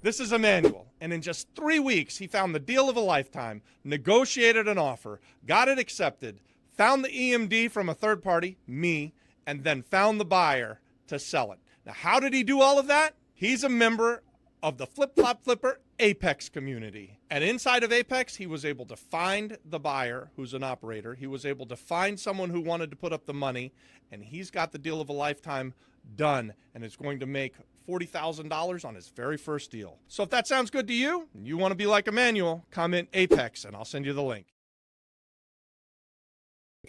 This is Emmanuel, and in just 3 weeks, he found the deal of a lifetime, negotiated an offer, got it accepted, found the EMD from a third party, me, and then found the buyer to sell it. Now, how did he do all of that? He's a member of the Flip Flop Flipper Apex community. And inside of Apex, he was able to find the buyer who's an operator. He was able to find someone who wanted to put up the money, and he's got the deal of a lifetime done, and is going to make $40,000 on his very first deal. So if that sounds good to you, and you want to be like Emmanuel, comment Apex, and I'll send you the link.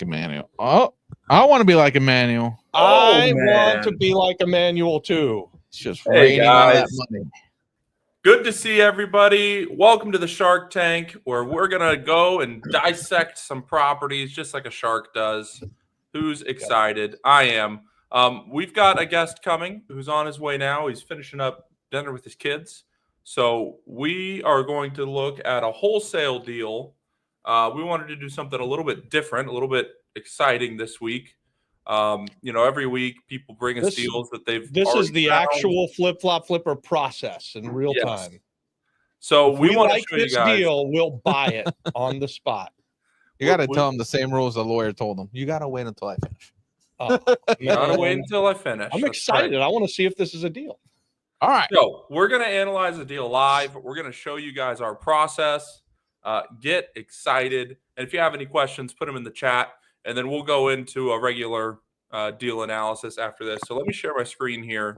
Emmanuel. Oh, I want to be like Emmanuel. I want to be like Emmanuel too. It's just raining all that money. Good to see everybody. Welcome to the Shark Tank, where we're going to go and dissect some properties just like a shark does. Who's excited? I am. We've got a guest coming who's on his way now. He's finishing up dinner with his kids. So we are going to look at a wholesale deal. We wanted to do something a little bit different, a little bit exciting this week. Every week people bring us deals that they've. This is the actual Flip Flop Flipper process in real time. So if we want like to show you this guys. deal, we'll buy it on the spot. You got to tell him the same rules the lawyer told him. You got to wait until I finish. Gotta wait until I finish. I'm excited. Right. I want to see if this is a deal. All right. So we're going to analyze the deal live. We're going to show you guys our process. Get excited. And if you have any questions, put them in the chat. And then we'll go into a regular deal analysis after this. So let me share my screen here.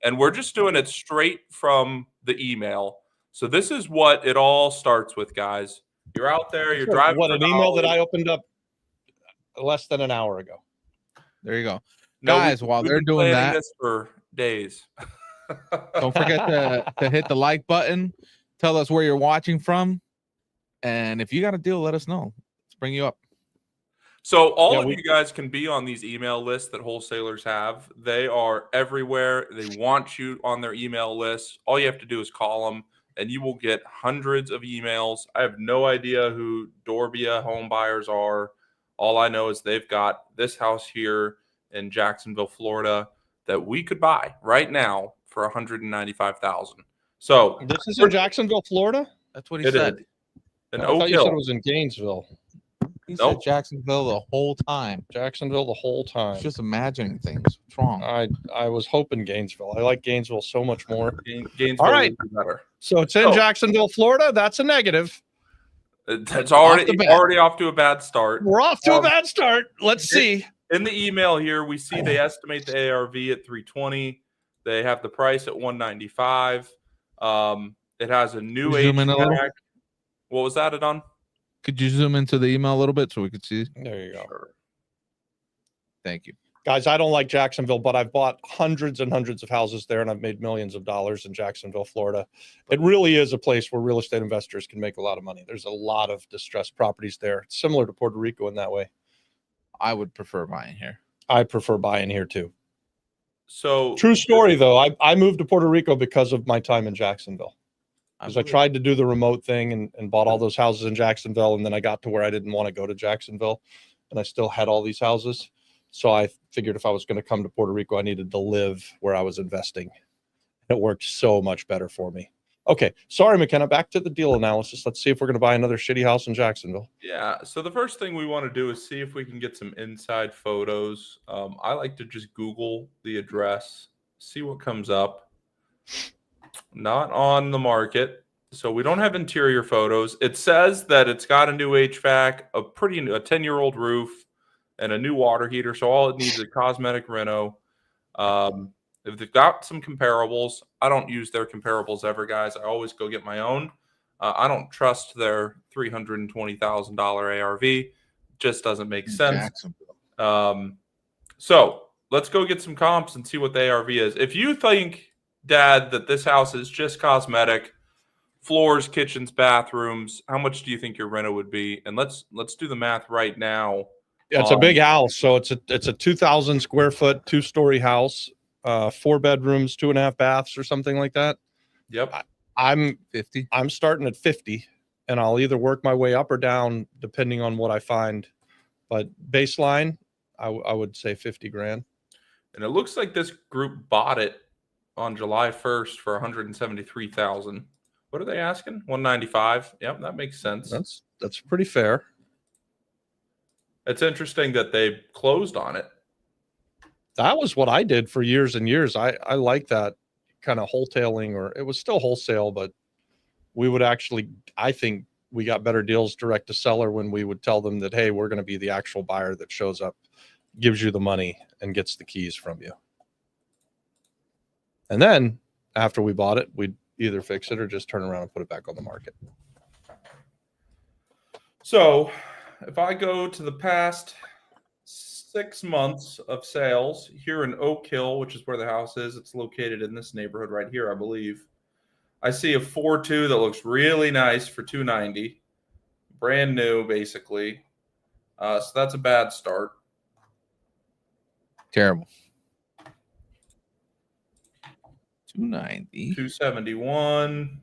And we're just doing it straight from the email. So this is what it all starts with, guys. You're out there. You're driving. What, an email that I opened up less than an hour ago. There you go. Guys, while they're doing that, this for days. Don't forget to hit the like button. Tell us where you're watching from. And if you got a deal, let us know. Let's bring you up. So all of you guys can be on these email lists that wholesalers have. They are everywhere. They want you on their email list. All you have to do is call them, and you will get hundreds of emails. I have no idea who Dorbia home buyers are. All I know is they've got this house here in Jacksonville, Florida, that we could buy right now for $195,000. So this is in Jacksonville, Florida. That's what he said. I thought you said it was in Gainesville. He said Jacksonville the whole time. Jacksonville the whole time. Just imagining things. What's wrong? I was hoping Gainesville. I like Gainesville so much more. Gainesville all right. Better. So it's in Jacksonville, Florida. That's a negative. That's already off to a bad start. We're off to a bad start. Let's see. In the email here, we see they estimate the ARV at 320. They have the price at 195. It has a new HVAC. What was that, Adon? Could you zoom into the email a little bit so we could see? There you go. Sure. Thank you. Guys, I don't like Jacksonville, but I've bought hundreds and hundreds of houses there, and I've made millions of dollars in Jacksonville, Florida. It really is a place where real estate investors can make a lot of money. There's a lot of distressed properties there. It's similar to Puerto Rico in that way. I would prefer buying here. I prefer buying here too. So true story, though. I moved to Puerto Rico because of my time in Jacksonville. Because I tried to do the remote thing and bought all those houses in Jacksonville, and then I got to where I didn't want to go to Jacksonville, and I still had all these houses. So I figured if I was going to come to Puerto Rico, I needed to live where I was investing. It worked so much better for me. Okay, sorry, McKenna. Back to the deal analysis. Let's see if we're going to buy another shitty house in Jacksonville. Yeah, so the first thing we want to do is see if we can get some inside photos. I like to just Google the address, see what comes up. Not on the market, so we don't have interior photos. It says that it's got a new HVAC, a 10-year-old roof, and a new water heater. So all it needs is a cosmetic reno. If they've got some comparables, I don't use their comparables ever, guys. I always go get my own. I don't trust their $320,000 ARV. Just doesn't make sense. So let's go get some comps and see what the ARV is. If you think, Dad, that this house is just cosmetic, floors, kitchens, bathrooms, how much do you think your reno would be? And let's do the math right now. Yeah, it's a big house. So it's a 2,000 square foot, 2-story house, 4 bedrooms, 2.5 baths or something like that. Yep. I'm starting at 50, and I'll either work my way up or down depending on what I find. But baseline, I would say 50 grand. And it looks like this group bought it on July 1st for 173,000. What are they asking? 195. Yep, that makes sense. That's pretty fair. It's interesting that they closed on it. That was what I did for years and years. I like that kind of wholesaling, or it was still wholesale, but we would actually, I think we got better deals direct to seller when we would tell them that, hey, we're going to be the actual buyer that shows up, gives you the money, and gets the keys from you. And then after we bought it, we'd either fix it or just turn around and put it back on the market. So if I go to the past 6 months of sales here in Oak Hill, which is where the house is, it's located in this neighborhood right here, I believe. I see a 4.2 that looks really nice for 290, brand new, basically. So that's a bad start. Terrible. 290. 271.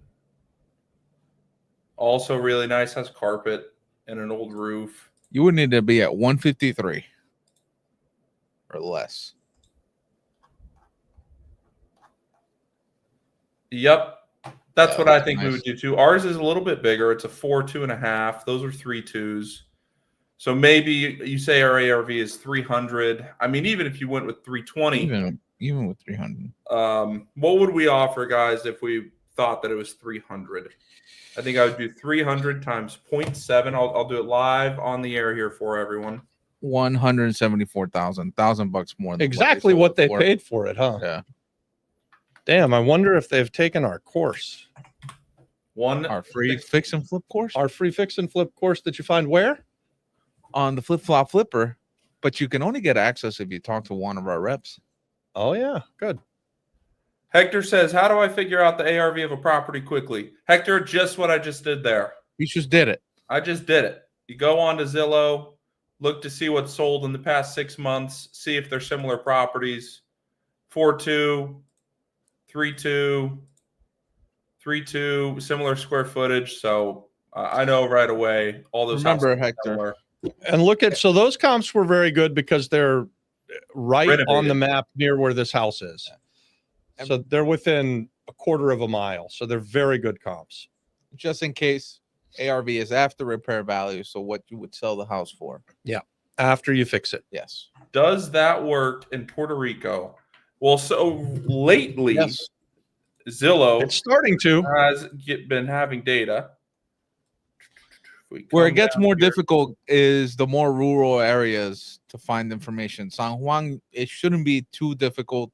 Also really nice, has carpet and an old roof. You would need to be at 153 or less. Yep. That's what I think nice. we would do too. Ours is a little bit bigger. It's a 4, 2.5. Those are 3 2s. So maybe you say our ARV is 300. I mean, even if you went with 320, even with 300, what would we offer, guys, if we thought that it was 300? I think I would do 300 times 0.7. I'll do it live on the air here for everyone. 174,000, $1,000 more than Exactly what they paid for it, huh? Yeah. Damn, I wonder if they've taken our course. Our free fix and flip course? Our free fix and flip course that you find where? On the Flip Flop Flipper, but you can only get access if you talk to one of our reps. Oh, yeah. Good. Hector says, how do I figure out the ARV of a property quickly? Hector, just what I just did there. You just did it. I just did it. You go on to Zillow, look to see what's sold in the past 6 months, see if they're similar properties. 4.2, 3.2, 3.2, similar square footage. So I know right away all those. Remember, Hector. Similar. And look at, so those comps were very good because they're right Renovated on the map near where this house is. So they're within a quarter of a mile. So they're very good comps. Just in case, ARV is after repair value. So what you would sell the house for. Yeah. After you fix it. Yes. Does that work in Puerto Rico? Well, so lately, Yes. Zillow It's starting to. has been having data. Where it gets more difficult is the more rural areas to find information. San Juan, it shouldn't be too difficult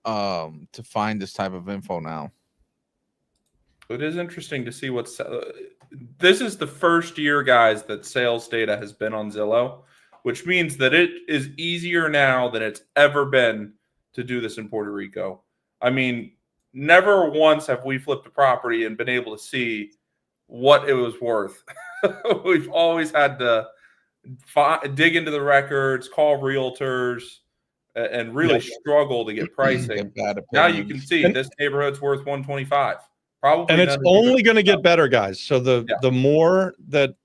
to find this type of info now. It is interesting to see what's. This is the first year, guys, that sales data has been on Zillow, which means that it is easier now than it's ever been to do this in Puerto Rico. I mean, never once have we flipped a property and been able to see what it was worth. We've always had to dig into the records, call realtors, and really struggle to get pricing. Now you can see this neighborhood's worth 125. Probably, and it's only going to get better, guys. So the more that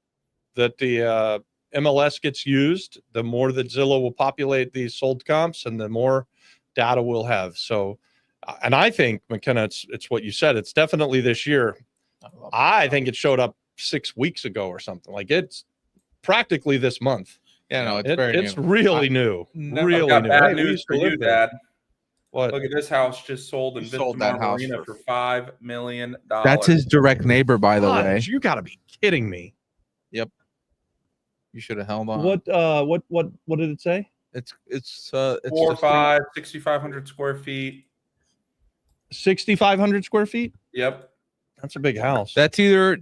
the MLS gets used, the more that Zillow will populate these sold comps, and the more data we'll have. So, and I think, McKenna, it's what you said. It's definitely this year. I think it showed up 6 weeks ago or something. Like, it's practically this month. Yeah, no, it's really new. Really I've got new. bad news for you, Dad. What? Look at this house just sold in that house Marina for $5 million. That's his direct neighbor, by the way. You got to be kidding me. Yep. You should have held on. What did it say? It's 6,500 square feet. 6,500 square feet. Yep. That's a big house. That's either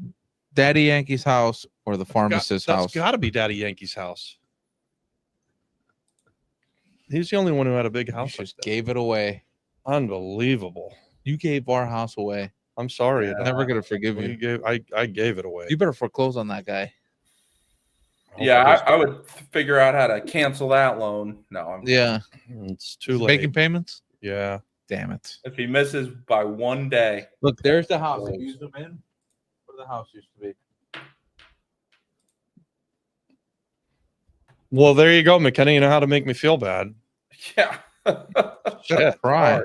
Daddy Yankee's house or the pharmacist's house. That's got to be Daddy Yankee's house. He's the only one who had a big house. You just gave it away. Unbelievable. You gave our house away. I'm sorry. I'm never gonna forgive you. I gave it away. You better foreclose on that guy. Yeah, I would figure out how to cancel that loan. No, it's too late. Making payments? Yeah. Damn it. If he misses by one day. Look, there's the house. Have you zoom in where the house used to be? Well, there you go, McKenna. You know how to make me feel bad. Yeah. Shit. Right.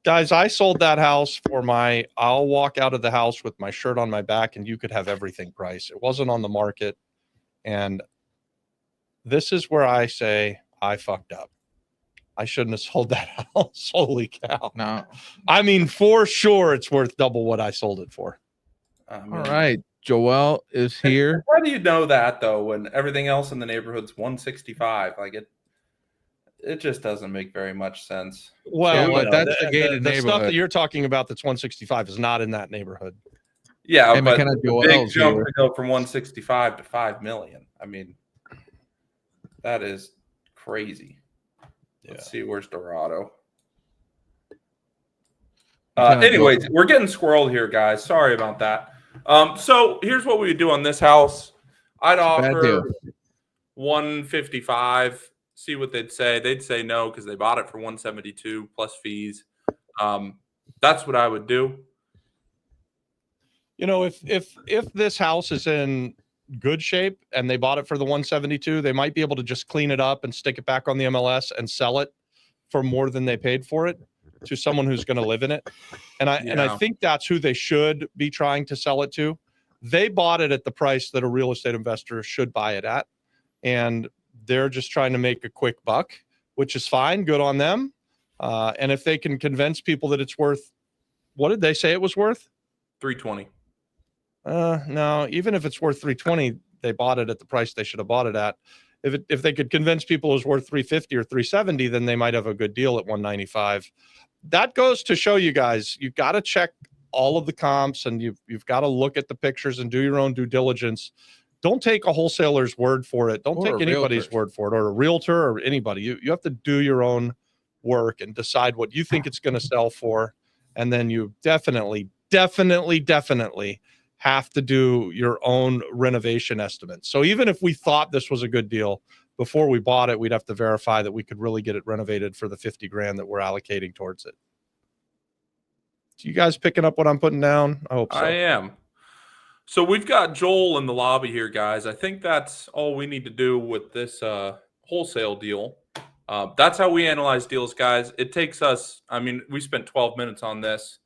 Guys, I sold that house for I'll walk out of the house with my shirt on my back and you could have everything price. It wasn't on the market. And this is where I say I fucked up. I shouldn't have sold that house. Holy cow. No. I mean, for sure, it's worth double what I sold it for. All right. Joel is here. How do you know that though, when everything else in the neighborhood's 165? Like it just doesn't make very much sense. Well, Yeah, but that's the gated the stuff that neighborhood. you're talking about that's 165 is not in that neighborhood. Yeah, Hey, but McKenna, the big Joel's jump here. to go from 165 to 5 million. I mean, that is crazy. Let's see, where's Dorado? Anyways, we're getting squirreled here, guys. Sorry about that. So here's what we would do on this house. I'd offer 155. See what they'd say. They'd say no because they bought it for 172 plus fees. That's what I would do. You know, if this house is in good shape and they bought it for the 172, they might be able to just clean it up and stick it back on the MLS and sell it for more than they paid for it to someone who's going to live in it. And I think that's who they should be trying to sell it to. They bought it at the price that a real estate investor should buy it at. And they're just trying to make a quick buck, which is fine. Good on them. And if they can convince people that it's worth, what did they say it was worth? 320. No, even if it's worth 320, they bought it at the price they should have bought it at. If they could convince people it was worth 350 or 370, then they might have a good deal at 195. That goes to show you guys, you've got to check all of the comps and you've got to look at the pictures and do your own due diligence. Don't take a wholesaler's word for it. Don't take anybody's word for it, or a realtor or anybody. You have to do your own work and decide what you think it's going to sell for. And then you definitely have to do your own renovation estimate. So even if we thought this was a good deal, before we bought it, we'd have to verify that we could really get it renovated for the 50 grand that we're allocating towards it. So you guys picking up what I'm putting down? I hope so. I am. So we've got Joel in the lobby here, guys. I think that's all we need to do with this wholesale deal. That's how we analyze deals, guys. It takes us, I mean, we spent 12 minutes on this.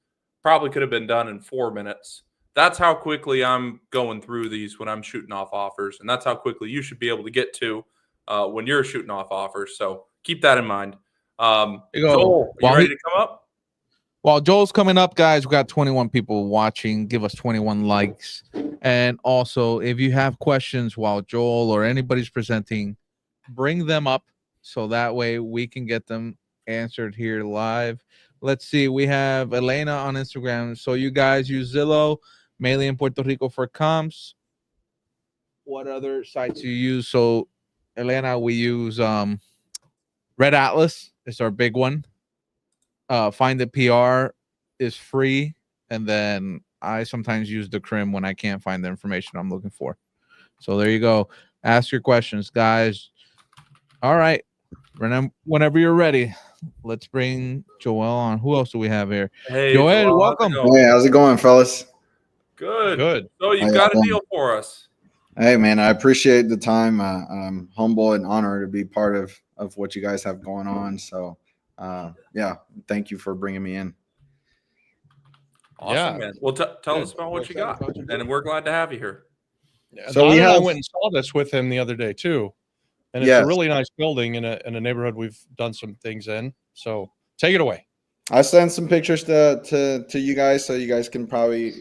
Probably could have been done in 4 minutes. That's how quickly I'm going through these when I'm shooting off offers. And that's how quickly you should be able to get to when you're shooting off offers. So keep that in mind. Joel, you ready to come up? While Joel's coming up, guys, we got 21 people watching. Give us 21 likes. And also, if you have questions while Joel or anybody's presenting, bring them up so that way we can get them answered here live. Let's see. We have Elena on Instagram. So you guys use Zillow, mainly in Puerto Rico for comps. What other sites you use? So, Elena, we use Red Atlas. It's our big one. Find the PR is free, and then I sometimes use the Crim when I can't find the information I'm looking for. So there you go. Ask your questions, guys. All right, whenever you're ready, let's bring Joel on. Who else do we have here? Hey, Joel, welcome. Hey, how's it going, fellas? Good. So you've got a deal for us. Hey, man, I appreciate the time. I'm humble and honored to be part of what you guys have going on. So, yeah, thank you for bringing me in. Awesome, man. Well, tell us about what you got, and we're glad to have you here. Yeah, so I went and saw this with him the other day too, and it's a really nice building in a neighborhood we've done some things in. So take it away. I sent some pictures to you guys, so you guys can probably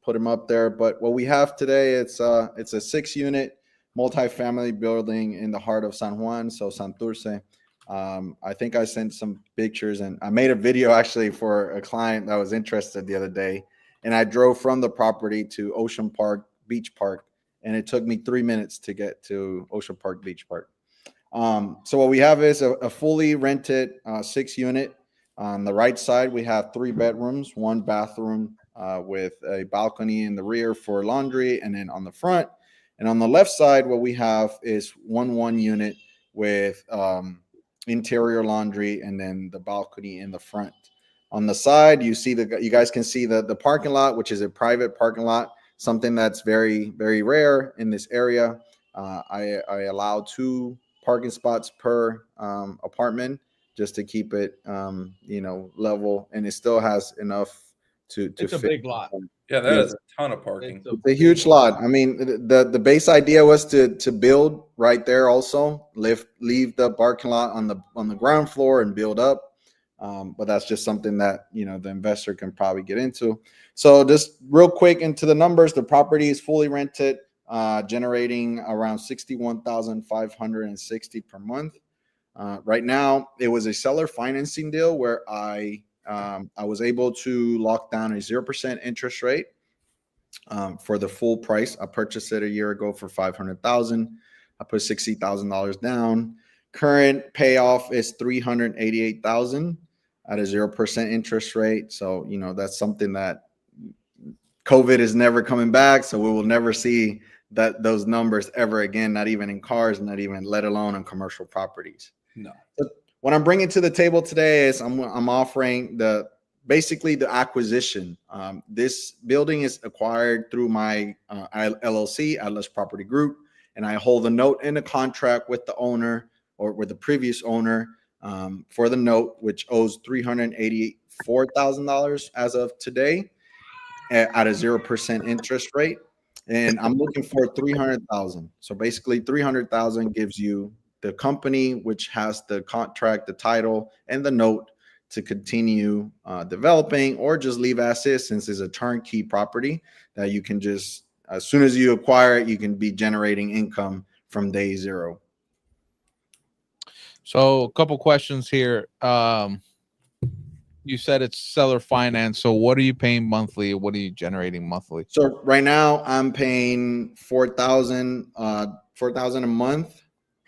put them up there. But what we have today, it's a 6-unit multifamily building in the heart of San Juan, so Santurce. I think I sent some pictures, and I made a video actually for a client that was interested the other day. And I drove from the property to Ocean Park Beach Park, and it took me 3 minutes to get to Ocean Park Beach Park. So what we have is a fully rented 6-unit. On the right side, we have 3 bedrooms, 1 bathroom with a balcony in the rear for laundry, and then on the front. And on the left side, what we have is 1 unit with interior laundry, and then the balcony in the front. On the side, you guys can see the parking lot, which is a private parking lot, something that's very, very rare in this area. I allow 2 parking spots per apartment, just to keep it, level, and it still has enough to It's a fit. big lot. Yeah, that Yes. is a ton of parking. It's a It's a huge big lot. I mean, the base idea was to build right there also, leave the parking lot on the ground floor and build up. But that's just something that the investor can probably get into. So just real quick into the numbers, the property is fully rented, generating around 61,560 per month. Right now, it was a seller financing deal where I was able to lock down a 0% interest rate for the full price. I purchased it a year ago for $500,000. I put $60,000 down. Current payoff is $388,000 at a 0% interest rate. So that's something that COVID is never coming back. So we will never see those numbers ever again. Not even in cars, not even let alone on commercial properties. No. But what I'm bringing to the table today is I'm offering basically the acquisition. This building is acquired through my LLC, Atlas Property Group, and I hold a note in a contract with the owner or with the previous owner for the note, which owes $384,000 as of today at a 0% interest rate. And I'm looking for 300,000. So basically 300,000 gives you the company, which has the contract, the title, and the note to continue developing, or just leave as is, since it's a turnkey property that you can just, as soon as you acquire it, you can be generating income from day zero. So a couple questions here. You said it's seller finance. So what are you paying monthly? What are you generating monthly? So right now I'm paying $4,000 a month,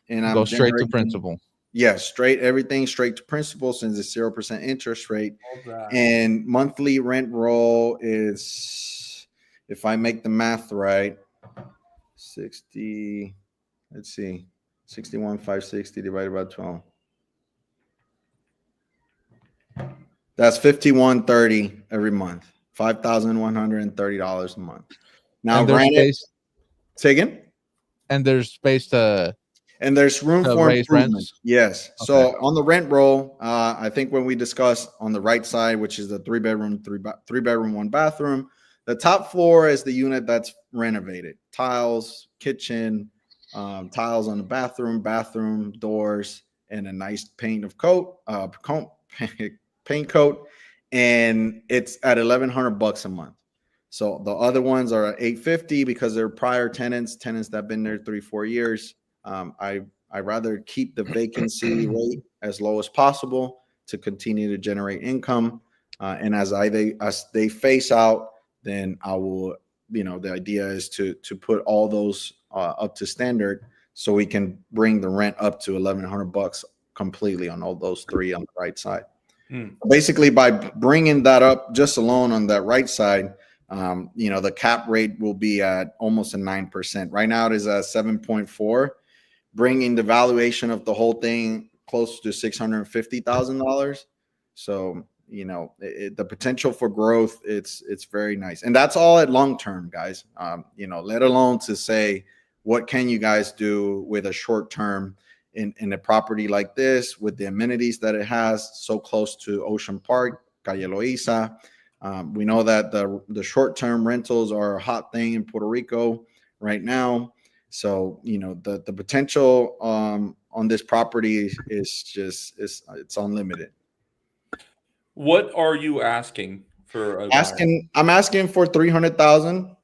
and I'm Go straight to generating- principal. Yes, everything straight to principal, since it's 0% interest rate. All that. And monthly rent roll is, if I make the math right, 60, let's see, 61,560 divided by 12. That's 5,130 every month. $5,130 a month. Now, And there's granted, space, say again? and there's space to And there's room to for raise improvement. rents? Yes. Okay. So on the rent roll, I think when we discussed on the right side, which is the three bedroom, 1 bathroom, the top floor is the unit that's renovated. Tiles, kitchen, tiles on the bathroom doors, and a nice paint coat, and it's at $1,100 a month. So the other ones are at $850 because they're prior tenants that have been there 3-4 years. I'd rather keep the vacancy rate as low as possible to continue to generate income. And as they phase out, then I will, the idea is to put all those up to standard so we can bring the rent up to $1,100 completely on all those three on the right side. Basically, by bringing that up just alone on that right side, the cap rate will be at almost a 9%. Right now it is at 7.4, bringing the valuation of the whole thing close to $650,000. So, the potential for growth, it's very nice. And that's all at long term, guys. Let alone to say, what can you guys do with a short term in a property like this, with the amenities that it has, so close to Ocean Park, Calle Loiza. We know that the short-term rentals are a hot thing in Puerto Rico right now. So, the potential on this property is it's unlimited. What are you asking for? I'm asking for 300,000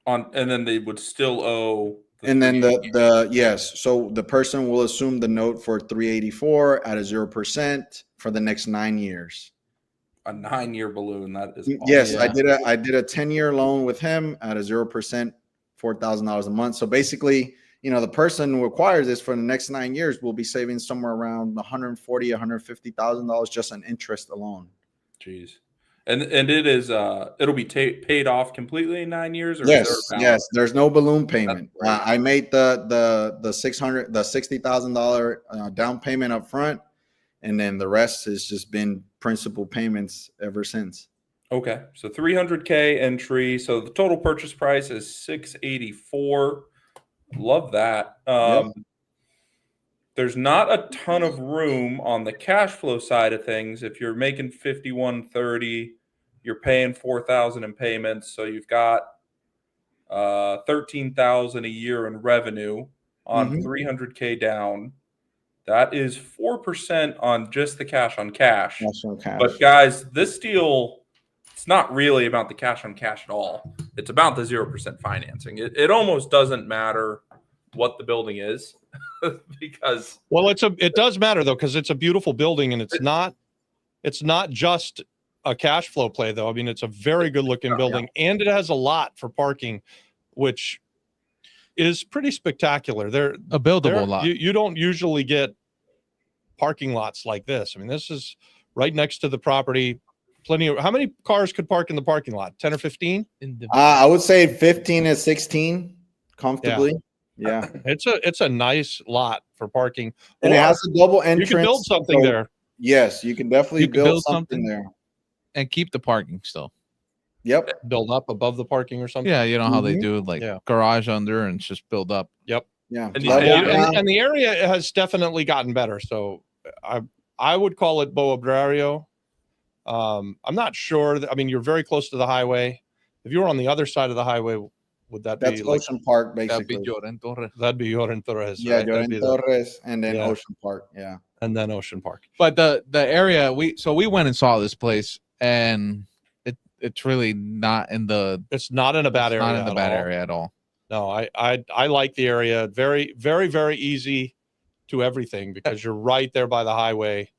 and then they would still owe. And then yes. So the person will assume the note for 384 at a 0% for the next 9 years. A 9-year balloon. That is awesome. Yes, Yeah. I did a 10-year loan with him at a 0%, $4,000 a month. So basically, the person who acquires this for the next 9 years will be saving somewhere around $140,000, $150,000 just on interest alone. Jeez. And it is it'll be paid off completely in 9 years, or yes. There's no balloon payment. Right. I made the $60,000 down payment up front, and then the rest has just been principal payments ever since. Okay, so $300K entry. So the total purchase price is $684. Love that. Yep. there's not a ton of room on the cash flow side of things. If you're making 5130, you're paying 4,000 in payments, so you've got 13,000 a year in revenue on Mhm. 300K down. That is 4% on just the cash on cash. Cash on cash. But guys, this deal, it's not really about the cash on cash at all. It's about the 0% financing. It almost doesn't matter what the building is because Well, it does matter though, because it's a beautiful building, and it's not just a cash flow play though. I mean, it's a very good looking building, and it has a lot for parking, which is pretty spectacular. A buildable lot. You don't usually get parking lots like this. I mean, this is right next to the property. How many cars could park in the parking lot? 10 or 15? I would say 15 to 16 comfortably. Yeah. It's a nice lot for parking. And it has a double entrance. You can build something there. Yes, you can definitely You can build something there. and keep the parking still. Yep. Build up above the parking or something. Yeah, you know how they Mhm. do, like garage under and it's just build up. Yeah. And And the area has definitely gotten better. So I would call it Boa Brario. I'm not sure. I mean, you're very close to the highway. If you were on the other side of the highway, would that That's be like Ocean Park, That'd be basically. Jordan Torres. that'd be Lloren Torres? Yeah, right? That'd Jordan be Torres and then yeah. Ocean Park. Yeah. and then Ocean Park. But the area we went and saw this place, and it's really not in the It's not in a bad area. not in the at bad all. area at all. No, I like the area. Very, very, very easy to everything because you're right there by the highway.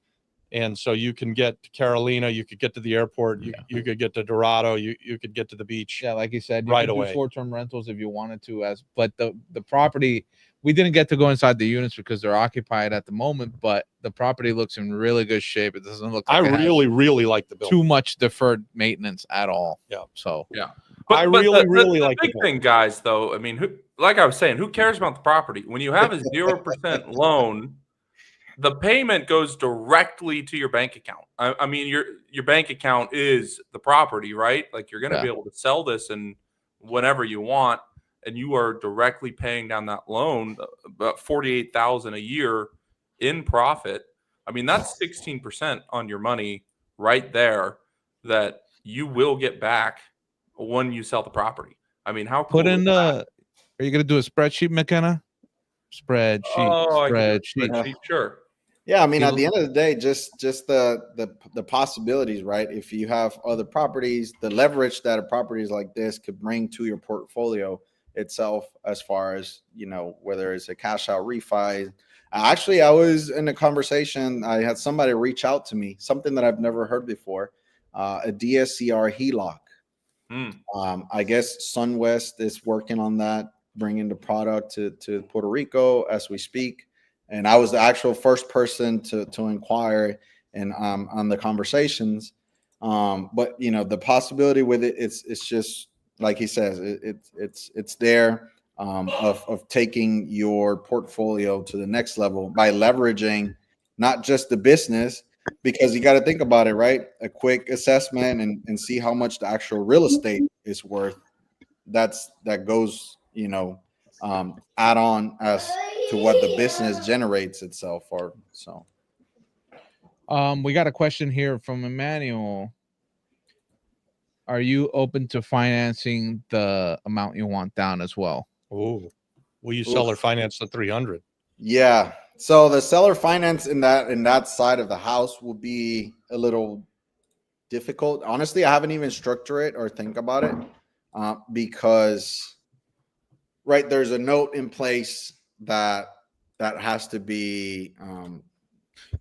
And so you can get to Carolina, you could get to the airport, you could get to Dorado, you could get to the beach. Yeah, like you said, you Right could do away. short-term rentals if you wanted to, but the property, we didn't get to go inside the units because they're occupied at the moment, but the property looks in really good shape. It doesn't look like I it has really, really like the building. too much deferred maintenance at all. Yeah. So I really like the big building. thing, guys. Though, I mean, like I was saying, who cares about the property when you have a 0% loan? The payment goes directly to your bank account. I mean, your bank account is the property, right? Like you're going to be able to sell this and whenever you want, and you are directly paying down that loan about 48,000 a year in profit. I mean, that's 16% on your money right there that you will get back when you sell the property. I mean, how cool put in is that? are you gonna do a spreadsheet, McKenna? Spreadsheet, Oh, I can do a spreadsheet. spreadsheet, sure. Yeah, I mean, You at the end of the day, just the possibilities, right? If you have other properties, the leverage that a properties like this could bring to your portfolio itself, as far as whether it's a cash out refi. Actually, I was in a conversation. I had somebody reach out to me, something that I've never heard before, a DSCR HELOC. I guess SunWest is working on that, bringing the product to Puerto Rico as we speak. And I was the actual first person to inquire and on the conversations. But the possibility with it, it's just like he says, it's there of taking your portfolio to the next level by leveraging not just the business, because you got to think about it, right? A quick assessment and see how much the actual real estate is worth. That goes, add on as to what the business generates itself for. So We got a question here from Emmanuel. Are you open to financing the amount you want down as well? Oh, will you sell or finance the 300? yeah, so the seller finance in that side of the house will be a little difficult. Honestly, I haven't even structured it or think about it because there's a note in place that has to be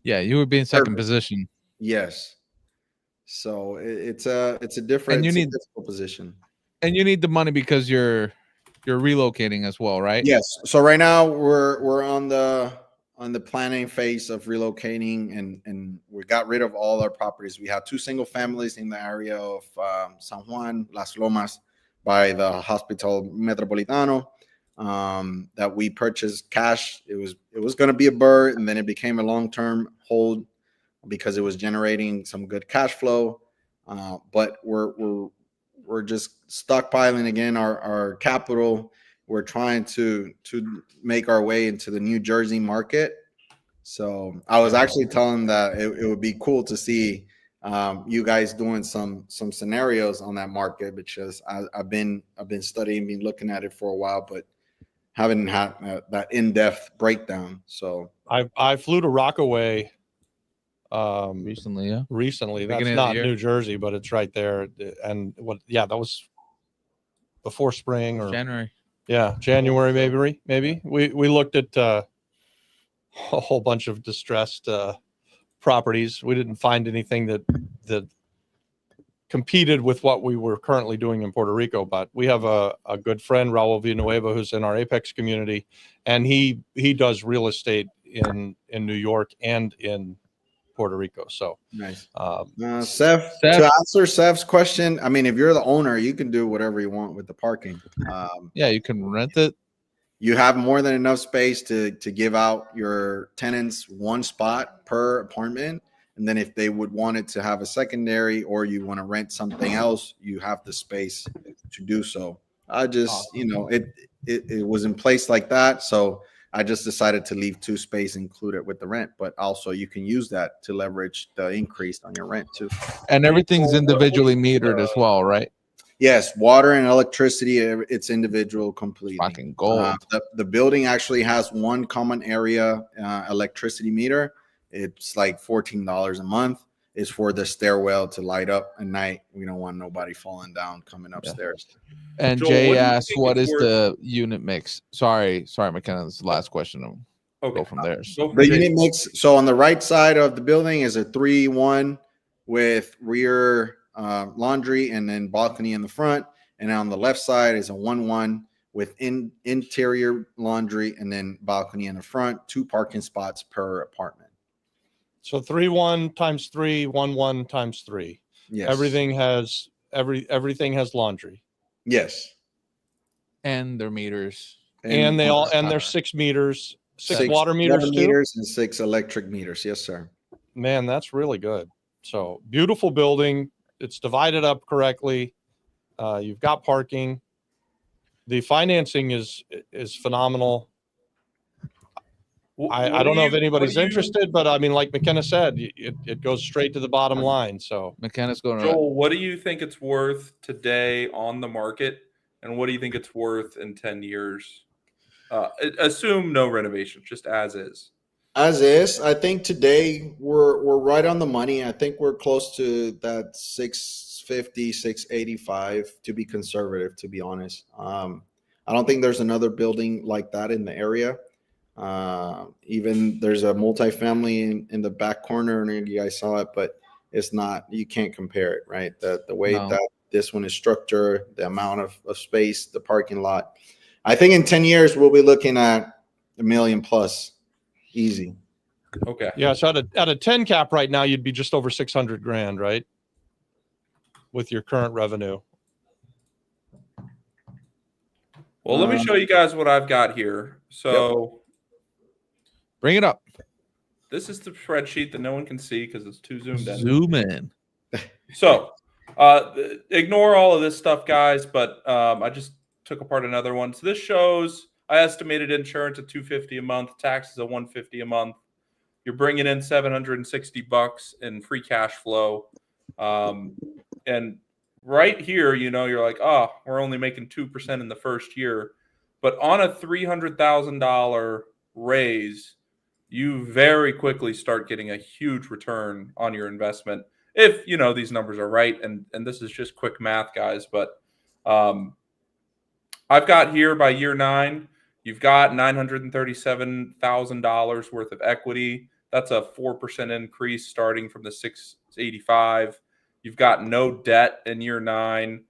Yeah, you would be in second position. yes. So it's a different, difficult position. And you need the money because you're relocating as well, right? Yes. So right now we're on the planning phase of relocating, and we got rid of all our properties. We had 2 single families in the area of San Juan, Las Lomas, by the Hospital Metropolitano, that we purchased cash. It was going to be a bird, and then it became a long-term hold because it was generating some good cash flow. But we're just stockpiling again our capital. We're trying to make our way into the New Jersey market. So I was actually telling that it would be cool to see you guys doing some scenarios on that market, because I've been studying, been looking at it for a while, but haven't had that in-depth breakdown. So I flew to Rockaway Recently, yeah. recently. That's Beginning of the not year. New Jersey, but it's right there. And that was before spring, or January. January, maybe. We looked at a whole bunch of distressed properties. We didn't find anything that competed with what we were currently doing in Puerto Rico, but we have a good friend, Raul Villanueva, who's in our Apex community, and he does real estate in New York and in Puerto Rico. So nice. Seth, Seth, to answer Seth's question, I mean, if you're the owner, you can do whatever you want with the parking. Yeah, you can rent it. You have more than enough space to give out your tenants one spot per apartment. And then if they would want it to have a secondary, or you want to rent something else, you have the space to do so. I just, it was in place like that. So I just decided to leave 2 space included with the rent, but also you can use that to leverage the increase on your rent too. And everything's individually metered as well, right? Yes, water and electricity, it's individual completely. Fucking gold. The building actually has one common area electricity meter. It's like $14 a month. It's for the stairwell to light up at night. We don't want nobody falling down coming upstairs. And Joel, Jay what do you asked, think what it's is worth? the unit mix? Sorry, McKenna. This is the last question. Okay. Go from there. Go for The Jay. unit mix. So on the right side of the building is a 3-1 with rear laundry and then balcony in the front. And on the left side is a 1-1 with interior laundry and then balcony in the front, 2 parking spots per apartment. so 3-1 times 3, 1-1 times 3. Yes. Everything has laundry, Yes. And their meters. and there's 6 meters, 6 water meters too. meters and 6 electric meters. Yes, sir. Man, that's really good. So beautiful building. It's divided up correctly. You've got parking. The financing is phenomenal. I don't know if anybody's interested, but I mean, like McKenna said, it goes straight to the bottom line. So McKenna's going to. Joel, what do you think it's worth today on the market, and what do you think it's worth in 10 years? Assume no renovations, just as is. As is, I think today we're right on the money. I think we're close to that 650, 685 to be conservative, to be honest. I don't think there's another building like that in the area. Even there's a multifamily in the back corner, and you guys saw it, but it's not, you can't compare it, right? The way that this one is structured, the amount of space, the parking lot. I think in 10 years, we'll be looking at $1 million plus. Easy. Okay. yeah, so at a 10 cap right now, you'd be just over 600 grand, right? With your current revenue. Well, let me show you guys what I've got here. So Bring it up. this is the spreadsheet that no one can see because it's too zoomed in. Zoom in. So ignore all of this stuff, guys, but I just took apart another one. So this shows I estimated insurance at $250 a month, taxes at $150 a month. You're bringing in $760 in free cash flow. And right here, you're like, oh, we're only making 2% in the first year. But on a $300,000 raise, you very quickly start getting a huge return on your investment if these numbers are right. And this is just quick math, guys. But I've got here by year 9, you've got $937,000 worth of equity. That's a 4% increase starting from the 685. You've got no debt in year 9.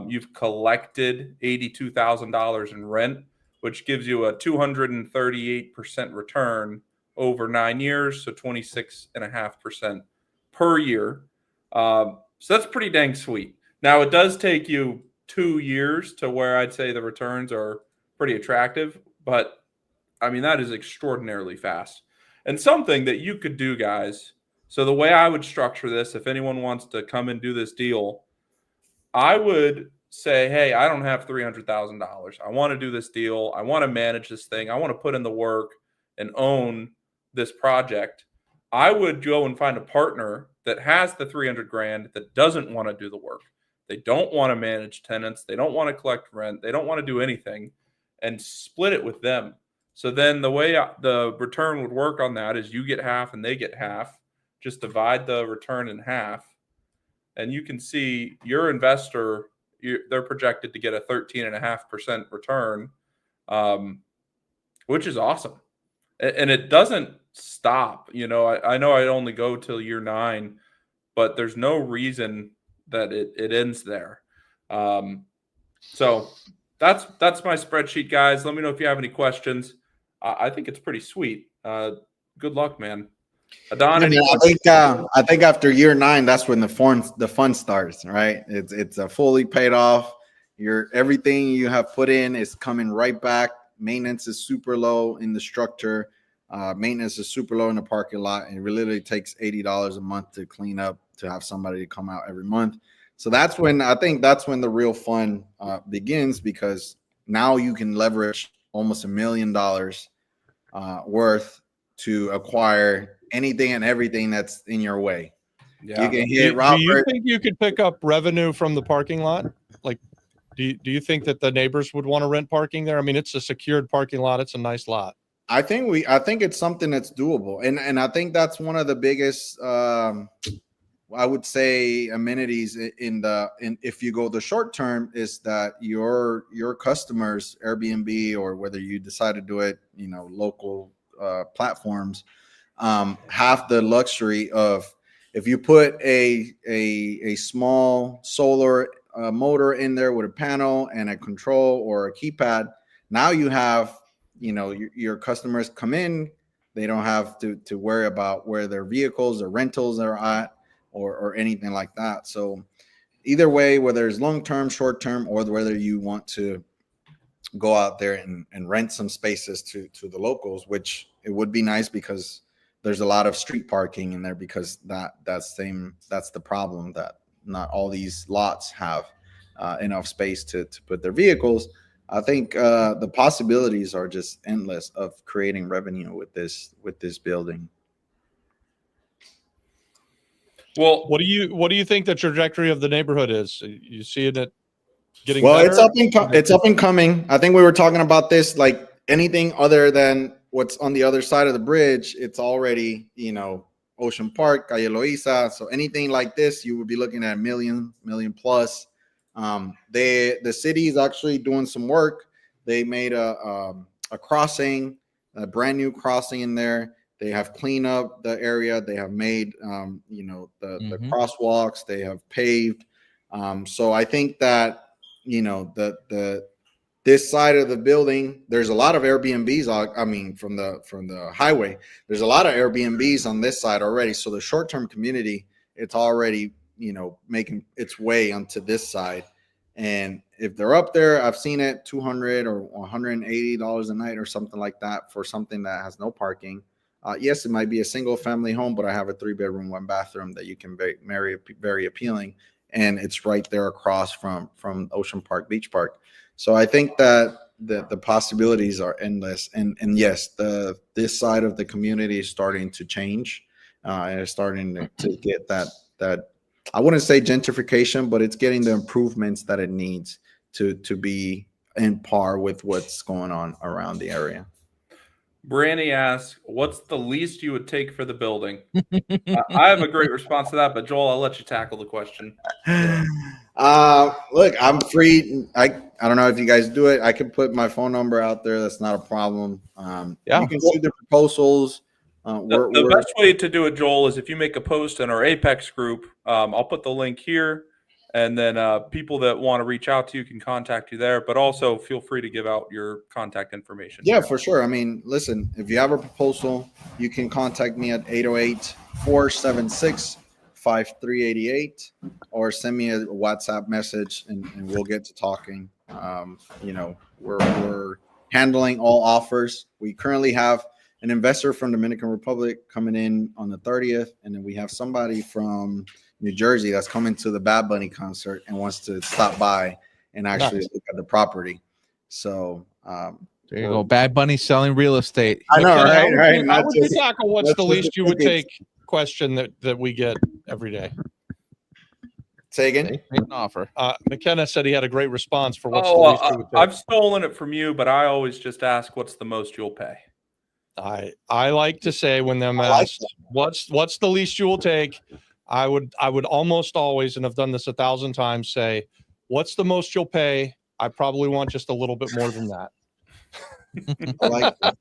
You've collected $82,000 in rent, which gives you a 238% return over 9 years, so 26.5% per year. So that's pretty dang sweet. Now, it does take you 2 years to where I'd say the returns are pretty attractive, but I mean, that is extraordinarily fast. And something that you could do, guys. So the way I would structure this, if anyone wants to come and do this deal, I would say, hey, I don't have $300,000. I want to do this deal. I want to manage this thing. I want to put in the work and own this project, I would go and find a partner that has the 300 grand that doesn't want to do the work. They don't want to manage tenants. They don't want to collect rent. They don't want to do anything, and split it with them. So then the way the return would work on that is you get half and they get half. Just divide the return in half. And you can see your investor, they're projected to get a 13.5% return, which is awesome. And it doesn't stop. You know, I know I only go till year 9, but there's no reason that it ends there. So that's my spreadsheet, guys. Let me know if you have any questions. I think it's pretty sweet. Good luck, man. Adon, I think after year 9, that's when the fun starts, right? It's a fully paid off. Everything you have put in is coming right back. Maintenance is super low in the structure. Maintenance is super low in the parking lot, and it literally takes $80 a month to clean up, to have somebody come out every month. So that's when the real fun begins, because now you can leverage almost $1 million worth to acquire anything and everything that's in your way. Yeah. You can hit Do you think you could pick up revenue from the parking lot? Like, do you think that the neighbors would want to rent parking there? I mean, it's a secured parking lot. It's a nice lot. I think it's something that's doable, and I think that's one of the biggest, I would say, amenities in if you go the short term, is that your customers, Airbnb, or whether you decide to do it, local platforms, have the luxury of, if you put a small solar motor in there with a panel and a control or a keypad, now you have, your customers come in, they don't have to worry about where their vehicles or rentals are at, or anything like that. So either way, whether it's long-term, short-term, or whether you want to go out there and rent some spaces to the locals, which it would be nice, because there's a lot of street parking in there, because that's the problem, that not all these lots have enough space to put their vehicles. I think the possibilities are just endless of creating revenue with this building. Well, What do you think the trajectory of the neighborhood is? You see it getting Well, better? it's up and coming. I think we were talking about this, like anything other than what's on the other side of the bridge, it's already, Ocean Park, Calle Loiza. So anything like this, you would be looking at a million plus. The city is actually doing some work. They made a crossing, a brand new crossing in there. They have cleaned up the area. They have made, the crosswalks. They have paved. So I think that, this side of the building, there's a lot of Airbnbs. I mean, from the highway, there's a lot of Airbnbs on this side already. So the short-term community, it's already, making its way onto this side. And if they're up there, I've seen it $200 or $180 a night or something like that for something that has no parking. Yes, it might be a single family home, but I have a 3-bedroom, 1-bathroom that you can very appealing. And it's right there across from Ocean Park, Beach Park. So I think that the possibilities are endless. And yes, this side of the community is starting to change. And it's starting to get that I wouldn't say gentrification, but it's getting the improvements that it needs to be in par with what's going on around the area. Brandy asks, what's the least you would take for the building? I have a great response to that, but Joel, I'll let you tackle the question. Look, I'm free. I don't know if you guys do it. I can put my phone number out there. That's not a problem. You can see the proposals. The best way to do it, Joel, is if you make a post in our Apex group. I'll put the link here, and then people that want to reach out to you can contact you there. But also feel free to give out your contact information. Yeah, for sure. I mean, listen, if you have a proposal, you can contact me at 808-476-5388, or send me a WhatsApp message, and we'll get to talking. We're handling all offers. We currently have an investor from Dominican Republic coming in on the 30th, and then we have somebody from New Jersey that's coming to the Bad Bunny concert and wants to stop by and actually look at the property. So There you go. Bad Bunny selling real estate. I know, McKenna, right? Right. How Not would you just, tackle what's not the just least you would tickets. take question that we get every day? Say again. Make an offer. McKenna said he had a great response for what's the least you would take. I've stolen it from you, but I always just ask, what's the most you'll pay? I like to say when them asked, what's the least you will take? I would almost always, and I've done this 1,000 times, say, what's the most you'll pay? I probably want just a little bit more than that. I like it.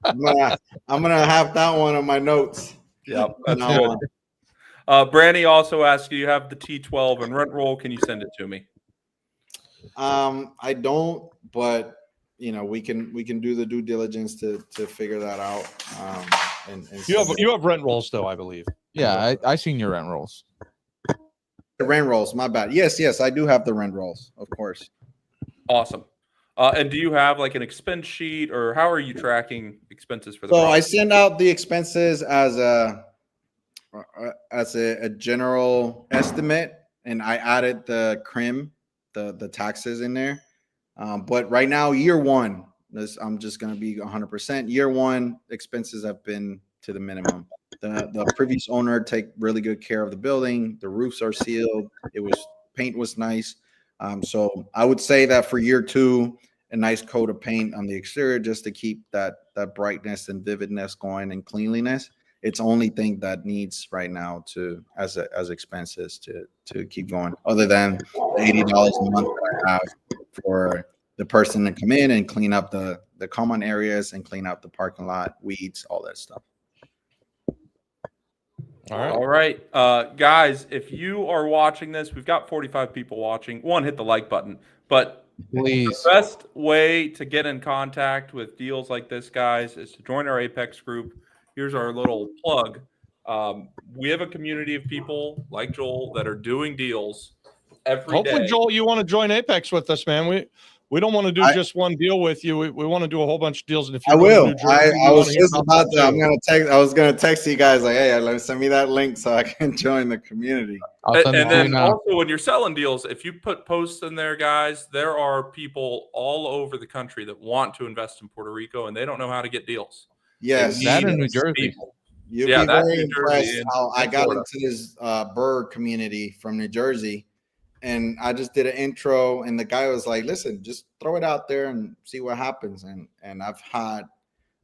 I'm gonna have that one on my notes. Yep, From that's now good. on. Brandy also asked, do you have the T12 and rent roll? Can you send it to me? I don't, but you know, we can do the due diligence to figure that out. And You have rent rolls though, I believe. Yeah, I seen your rent rolls. the rent rolls. My bad. Yes, I do have the rent rolls, of course. Awesome. And do you have like an expense sheet, or how are you tracking expenses for the So project? I send out the expenses as a general estimate, and I added the CRIM, the taxes in there. But right now, year one, I'm just going to be 100%. Year one expenses have been to the minimum. The previous owner take really good care of the building. The roofs are sealed. Paint was nice. So I would say that for year two, a nice coat of paint on the exterior just to keep that brightness and vividness going and cleanliness. It's the only thing that needs right now as expenses to keep going, other than the $80 a month that I have for the person to come in and clean up the common areas and clean up the parking lot, weeds, all that stuff. All right. Guys, if you are watching this, we've got 45 people watching. One, hit the like button. But Please. the best way to get in contact with deals like this, guys, is to join our Apex group. Here's our little plug. We have a community of people like Joel that are doing deals every day. Hopefully, Joel, you want to join Apex with us, man. We don't want to do just one deal with you. We want to do a whole bunch of deals. And if you I will. New Jersey, I was just about to. to. I was gonna text you guys like, hey, send me that link so I can join the community. I'll send it And to you then now. also when you're selling deals, if you put posts in there, guys, there are people all over the country that want to invest in Puerto Rico and they don't know how to get deals. Yes, That in New Need Jersey. people. you'll Yeah, be that's very New Jersey impressed and how I got Florida. into this bird community from New Jersey. And I just did an intro, and the guy was like, "Listen, just throw it out there and see what happens." And I've had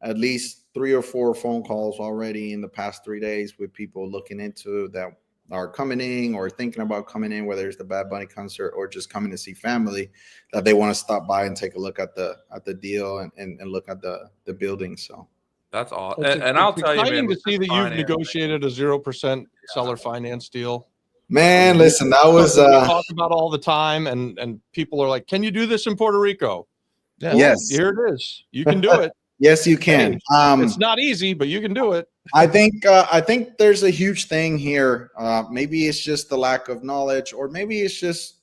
at least 3 or 4 phone calls already in the past 3 days with people looking into that are coming in or thinking about coming in, whether it's the Bad Bunny concert or just coming to see family, that they want to stop by and take a look at the deal and look at the building. So That's awesome. And I'll tell you, man, exciting to with see that this you've finance, negotiated a 0% seller finance deal. man, listen, that was Something we talk about all the time, and people are like, "Can you do this in Puerto Rico?" Yeah. yes, Here it is. You can do it. yes, you can. It's not easy, but you can do it. I think there's a huge thing here. Maybe it's just the lack of knowledge, or maybe it's just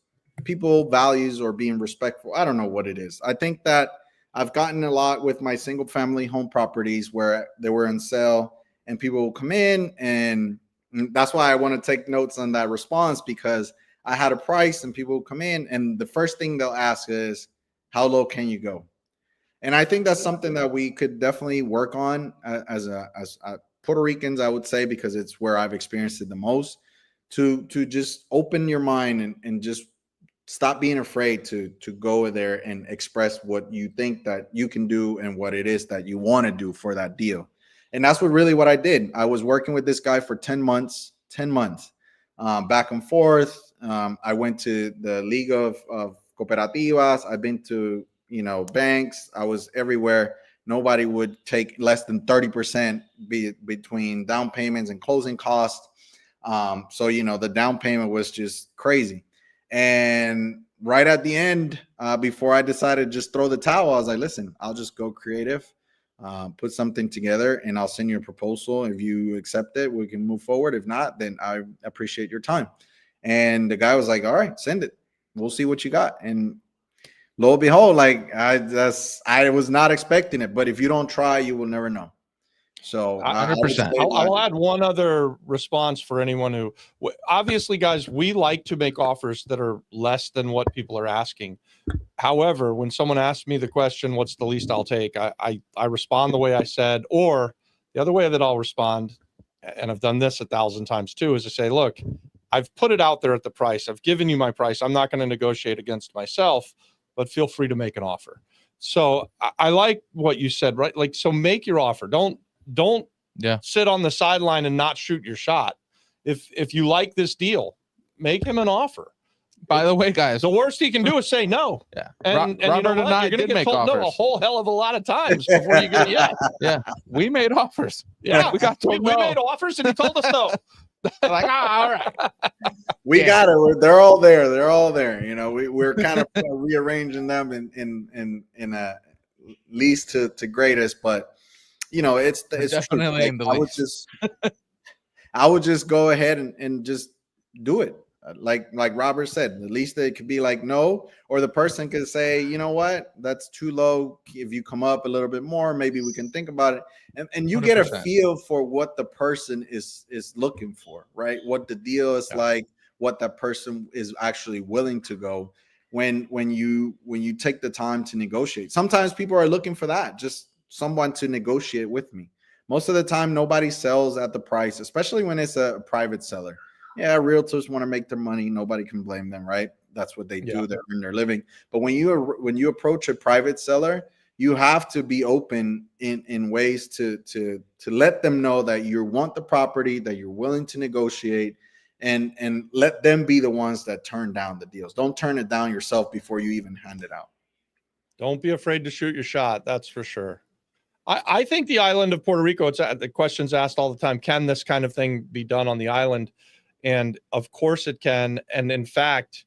people values or being respectful. I don't know what it is. I think that I've gotten a lot with my single family home properties where they were on sale, and people will come in, and that's why I want to take notes on that response, because I had a price and people will come in, and the first thing they'll ask is, how low can you go? And I think that's something that we could definitely work on as Puerto Ricans, I would say, because it's where I've experienced it the most, to just open your mind and just stop being afraid to go there and express what you think that you can do and what it is that you want to do for that deal. And that's what I did. I was working with this guy for 10 months, back and forth. I went to the League of Cooperativas. I've been to, banks. I was everywhere. Nobody would take less than 30% between down payments and closing costs. So, the down payment was just crazy. And right at the end, before I decided to just throw the towel, I was like, listen, I'll just go creative, put something together, and I'll send you a proposal. If you accept it, we can move forward. If not, then I appreciate your time. And the guy was like, all right, send it. We'll see what you got. And lo and behold, I was not expecting it, but if you don't try, you will never know. So 100%. I'll add one other response for anyone who, obviously, guys, we like to make offers that are less than what people are asking. However, when someone asks me the question, what's the least I'll take? I respond the way I said, or the other way that I'll respond, and I've done this 1,000 times too, is to say, look, I've put it out there at the price. I've given you my price. I'm not going to negotiate against myself, but feel free to make an offer. So I like what you said, right? Like, so make your offer. Don't sit on the sideline and not shoot your shot. If you like this deal, make him an offer. By the way, guys, The worst he can do is say no. yeah, And you know Robert and what? I You're going to did get make told no a offers. whole hell of a lot of times before you get a yes. Yeah, we made offers. Yeah, we got we told no. made offers and he told us no. Like, all right. We got it. They're all there. They're all there. You know, we're kind of rearranging them in a least to greatest, but you know, it's Definitely true. in the I would least. I would just go ahead and just do it. Like Robert said, at least it could be like no, or the person could say, you know what, that's too low. If you come up a little bit more, maybe we can think about it. And you get a 100%. feel for what the person is looking for, right? What the deal is like, what that person is actually willing to go when you take the time to negotiate. Sometimes people are looking for that, just someone to negotiate with me. Most of the time, nobody sells at the price, especially when it's a private seller. Yeah, realtors want to make their money. Nobody can blame them, right? That's what they do. They earn their living. But when you approach a private seller, you have to be open in ways to let them know that you want the property, that you're willing to negotiate, and let them be the ones that turn down the deals. Don't turn it down yourself before you even hand it out. Don't be afraid to shoot your shot. That's for sure. I think the island of Puerto Rico, it's the question's asked all the time. Can this kind of thing be done on the island? And of course it can. And in fact,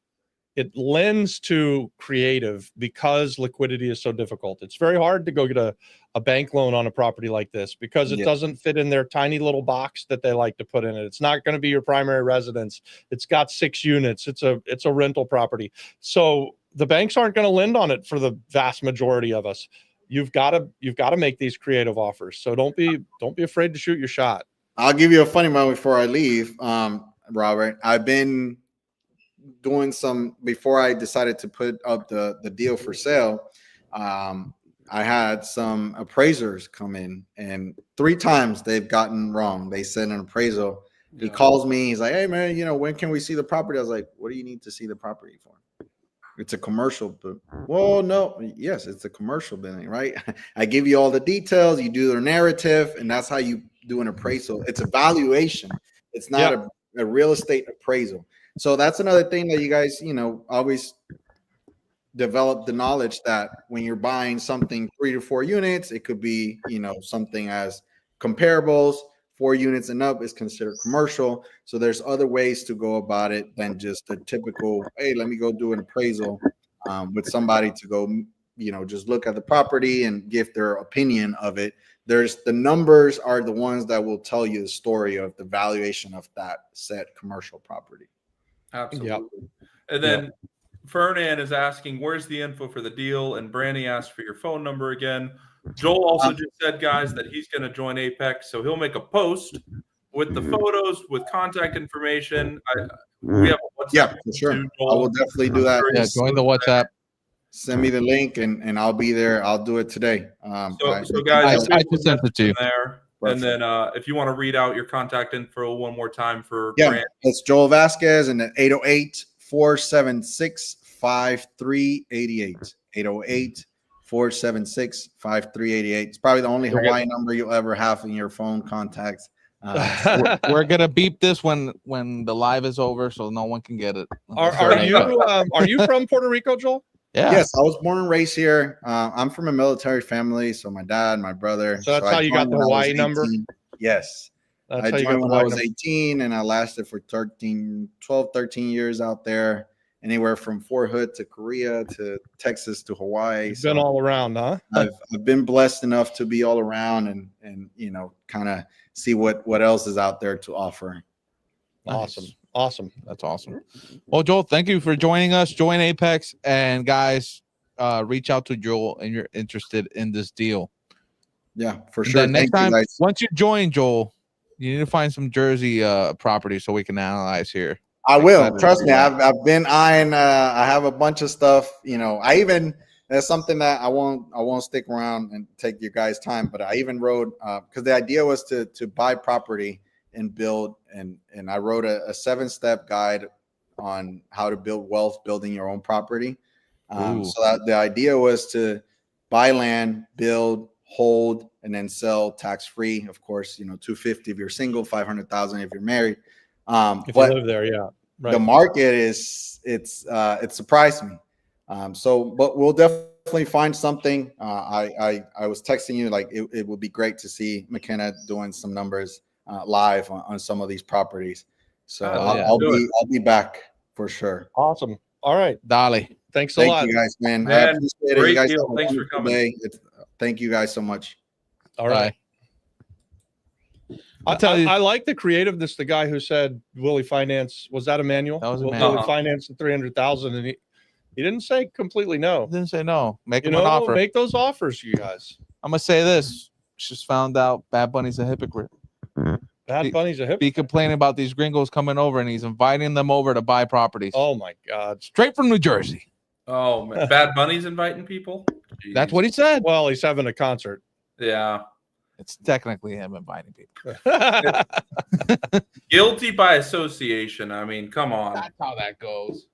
it lends to creative because liquidity is so difficult. It's very hard to go get a bank loan on a property like this because it doesn't fit in their tiny little box that they like to put in it. It's not going to be your primary residence. It's got 6 units. It's a rental property. So the banks aren't going to lend on it for the vast majority of us. You've got to make these creative offers. So don't be afraid to shoot your shot. I'll give you a funny moment before I leave, Robert. I've been doing some before I decided to put up the deal for sale. I had some appraisers come in, and 3 times they've gotten wrong. They sent an appraisal. He calls me. He's like, "Hey man, you know, when can we see the property?" I was like, "What do you need to see the property for?" It's a commercial. Well, no, yes, it's a commercial building, right? I give you all the details. You do their narrative, and that's how you do an appraisal. It's a valuation. It's not a real estate appraisal. So that's another thing that you guys, you know, always develop the knowledge that when you're buying something 3 to 4 units, it could be, you know, something as comparables. 4 units and up is considered commercial. So there's other ways to go about it than just a typical, hey, let me go do an appraisal with somebody to go, you know, just look at the property and give their opinion of it. There's the numbers are the ones that will tell you the story of the valuation of that said commercial property. Absolutely. Yep. And then Fernan is asking, where's the info for the deal? And Brandy asked for your phone number again. Joel also just said, guys, that he's going to join Apex. So he'll make a post with the photos, with contact information. We have a WhatsApp. For sure. too, I will definitely do that. Yeah, join the WhatsApp. Send me the link and I'll be there. I'll do it today. So guys, I just sent it to you. There. And then if you want to read out your contact info one more time for Brandy. It's Joel Vasquez and 808-476-5388. 808-476-5388. It's probably the only Hawaii number you'll ever have in your phone contacts. We're gonna beep this when the live is over, so no one can get it. Are you from Puerto Rico, Joel? Yeah. Yes, I was born and raised here. I'm from a military family, so my dad, my brother. So that's how you got the Hawaii number? Yes. I joined when I was 18, and I lasted for 12, 13 years out there. Anywhere from Fort Hood to Korea to Texas to Hawaii. You've been all around, huh? I've been blessed enough to be all around and you know, kind of see what else is out there to offer. Nice. Awesome. That's awesome. Well, Joel, thank you for joining us. Join Apex, and guys, reach out to Joel and you're interested in this deal. Yeah, for sure. Then next time, once you join, Joel, you need to find some Jersey property so we can analyze here. I will. Excited to Trust see me. that. I've been eyeing. I have a bunch of stuff. That's something that I won't stick around and take your guys' time. But I even wrote because the idea was to buy property and build, and I wrote a 7-step guide on how to build wealth, building your own property. So that the idea was to buy land, build, hold, and then sell tax free. Of course, $250 if you're single, $500,000 if you're married. If you live there, yeah. Right. The market it surprised me. But we'll definitely find something. I was texting you like it would be great to see McKenna doing some numbers live on some of these properties. So I'll be back for sure. Awesome. All right. Dale. Thanks a Thank lot. you guys, man. I Man, appreciate it. great You guys deal. have a Thanks for wonderful coming. day. Thank you guys so much. All right. I'll tell you. I like the creativeness. The guy who said, "Will he finance?" Was that Emmanuel? That was Will Emmanuel. he finance the 300,000? And he didn't say completely no. Didn't say no. Make You him an know, offer. make those offers, you guys. I'm gonna say this. Just found out Bad Bunny's a hypocrite. Bad Bunny's a hypocrite. Be complaining about these gringos coming over, and he's inviting them over to buy properties. Oh my God! Straight from New Jersey. Oh, man. Bad Bunny's inviting people. That's what he said. Well, he's having a concert. Yeah. It's technically him inviting people. Guilty by association. I mean, come on. That's how that goes.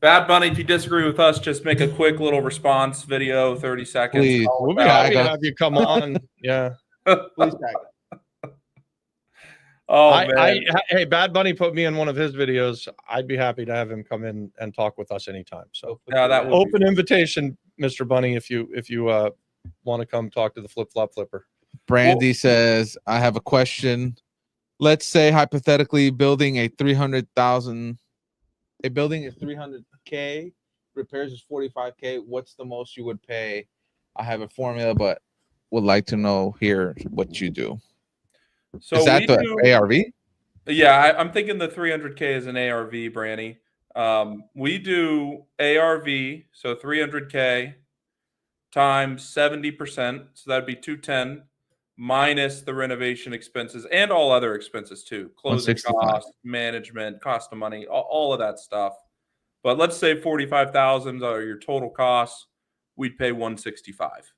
Bad Bunny, if you disagree with us, just make a quick little response video, 30 seconds. Please. All We'll be about happy it. to have you come on. Yeah. Please tag us. Oh, man. Hey, Bad Bunny put me in one of his videos. I'd be happy to have him come in and talk with us anytime. So Yeah, that would open invitation, Mr. Bunny, if you want to come talk to the Flip Flop Flipper. Brandy says, I have a question. Let's say hypothetically building a 300,000, a building is 300K, repairs is 45K. What's the most you would pay? I have a formula, but would like to know here what you do. So Is that we the do- ARV? Yeah, I'm thinking the 300K is an ARV, Brandy. We do ARV, so 300K times 70%, so that'd be 210 minus the renovation expenses and all other expenses too, closing 165. costs, management, cost of money, all of that stuff. But let's say 45,000 are your total costs. We'd pay 165.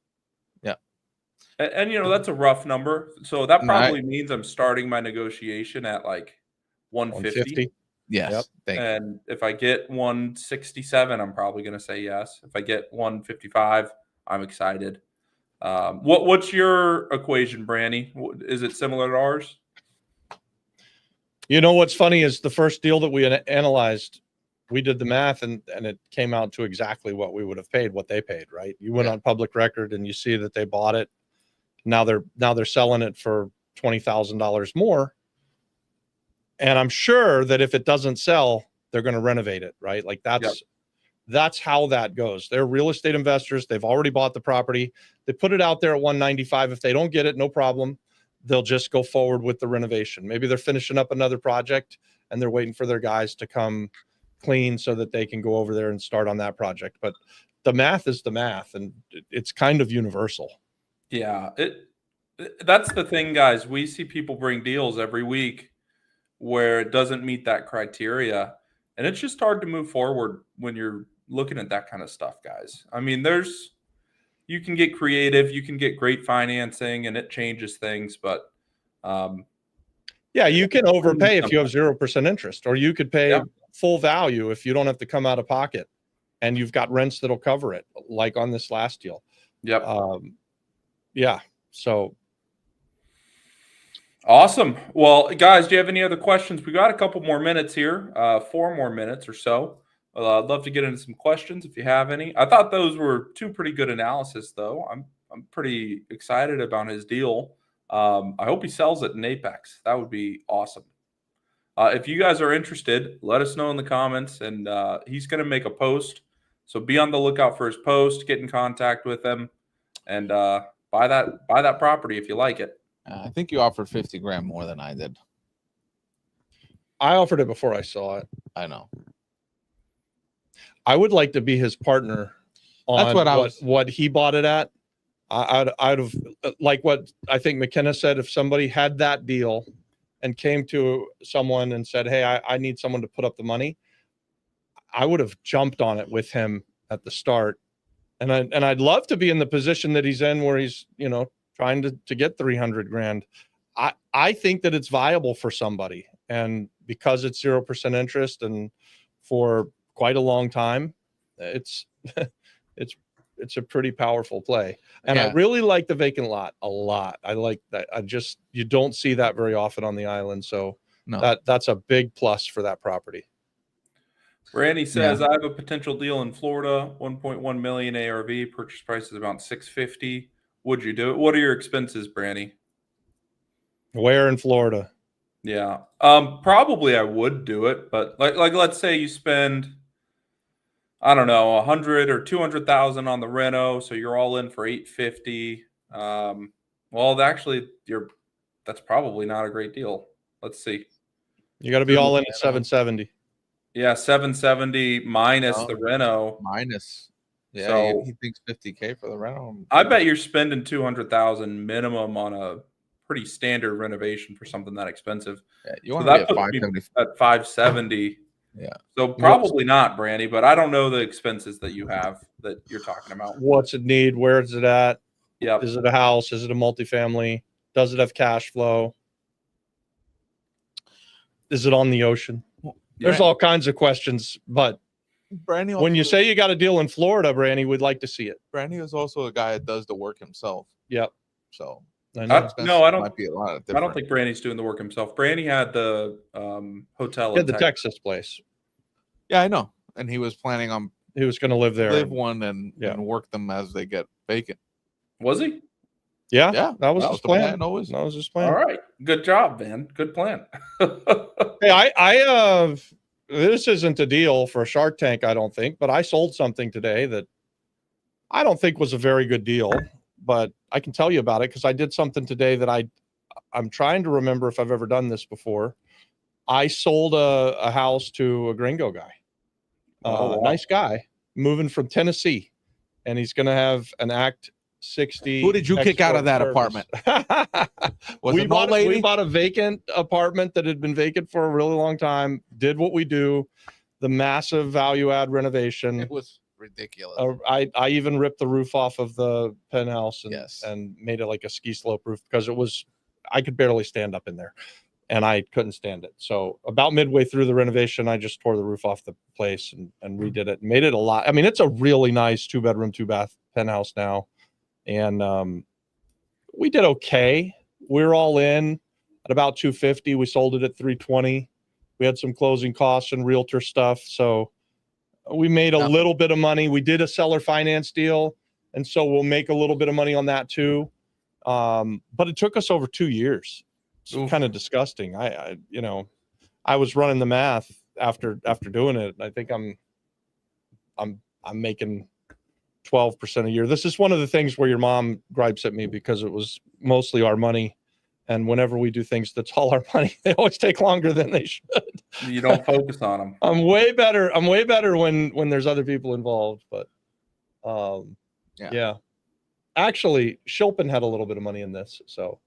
Yeah. And that's a rough number. So that probably Right. means I'm starting my negotiation at like 150. Yes. Yep. Thank you. And if I get 167, I'm probably going to say yes. If I get 155, I'm excited. What's your equation, Brandy? Is it similar to ours? You know what's funny is the first deal that we analyzed, we did the math and it came out to exactly what we would have paid, what they paid, right? You went on public record and you see that they bought it. Now they're selling it for $20,000 more. And I'm sure that if it doesn't sell, they're going to renovate it, right? Like that's how that goes. They're real estate investors. They've already bought the property. They put it out there at 195. If they don't get it, no problem. They'll just go forward with the renovation. Maybe they're finishing up another project and they're waiting for their guys to come clean so that they can go over there and start on that project. But the math is the math, and it's kind of universal. Yeah, that's the thing, guys. We see people bring deals every week where it doesn't meet that criteria, and it's just hard to move forward when you're looking at that kind of stuff, guys. I mean, you can get creative, you can get great financing, and it changes things, but yeah, you can overpay if you have 0% interest, or you could pay full value if you don't have to come out of pocket and you've got rents that'll cover it, like on this last deal. Yep. Yeah. So awesome. Well, guys, do you have any other questions? We got a couple more minutes here, 4 more minutes or so. I'd love to get into some questions if you have any. I thought those were 2 pretty good analysis, though. I'm pretty excited about his deal. I hope he sells it in Apex. That would be awesome. If you guys are interested, let us know in the comments, and he's going to make a post. So be on the lookout for his post. Get in contact with him, and buy that property if you like it. I think you offered 50 grand more than I did. I offered it before I saw it. I know. I would like to be his partner on what he bought it at. I'd have, like what I think McKenna said, if somebody had that deal and came to someone and said, hey, I need someone to put up the money, I would have jumped on it with him at the start. And I'd love to be in the position that he's in where he's, you know, trying to get 300 grand. I think that it's viable for somebody, and because it's 0% interest and for quite a long time, it's it's a pretty powerful play. And I really like the vacant lot a lot. I like that. You don't see that very often on the island. So that's a big plus for that property. Randy says, I have a potential deal in Florida, 1.1 million ARV, purchase price is about 650. Would you do it? What are your expenses, Brandy? Where in Florida? Yeah. Probably I would do it, but like let's say you spend, I don't know, 100 or 200,000 on the reno, so you're all in for 850. Well, actually, that's probably not a great deal. Let's see. You got to be all in at 770. Yeah, 770 minus the reno. Minus. Yeah, so he thinks 50K for the reno. I bet you're spending 200,000 minimum on a pretty standard renovation for something that expensive. Yeah, you want to be at 570. At 570. Yeah. So probably not, Brandy, but I don't know the expenses that you have that you're talking about. What's it need? Where is it at? Yeah. Is it a house? Is it a multifamily? Does it have cash flow? Is it on the ocean? There's all kinds of questions, but Brandy, when you say you got a deal in Florida, Brandy, we'd like to see it. Brandy is also a guy that does the work himself. Yep. So I don't. Might be a lot of I don't think Brandy's doing the work himself. Brandy had the hotel. He had the Texas place. Yeah, I know. And he was planning on he was going to live there, and work them as they get vacant. Was he? Yeah, yeah. That was his plan. That was his plan. All right, good job, man. Good plan. Hey, I this isn't a deal for a Shark Tank, I don't think, but I sold something today that I don't think was a very good deal, but I can tell you about it because I did something today that I'm trying to remember if I've ever done this before. I sold a house to a gringo guy, nice guy, moving from Tennessee, and he's going to have an Act 60. Who did you kick out of that apartment? We bought a vacant apartment that had been vacant for a really long time. Did what we do, the massive value add renovation. It was ridiculous. I even ripped the roof off of the penthouse and made it like a ski slope roof because I could barely stand up in there, and I couldn't stand it. So about midway through the renovation, I just tore the roof off the place and redid it and made it a lot. I mean, it's a really nice 2-bedroom, 2-bath penthouse now. And we did okay. We're all in at about 250. We sold it at 320. We had some closing costs and realtor stuff, so we made a little bit of money. We did a seller finance deal, and so we'll make a little bit of money on that too. But it took us over 2 years. It's kind of disgusting. I was running the math after doing it. I think I'm making 12% a year. This is one of the things where your mom gripes at me because it was mostly our money. And whenever we do things that's all our money, they always take longer than they should. You don't focus on them. I'm way better when there's other people involved. But yeah. Actually, Shilpin had a little bit of money in this. So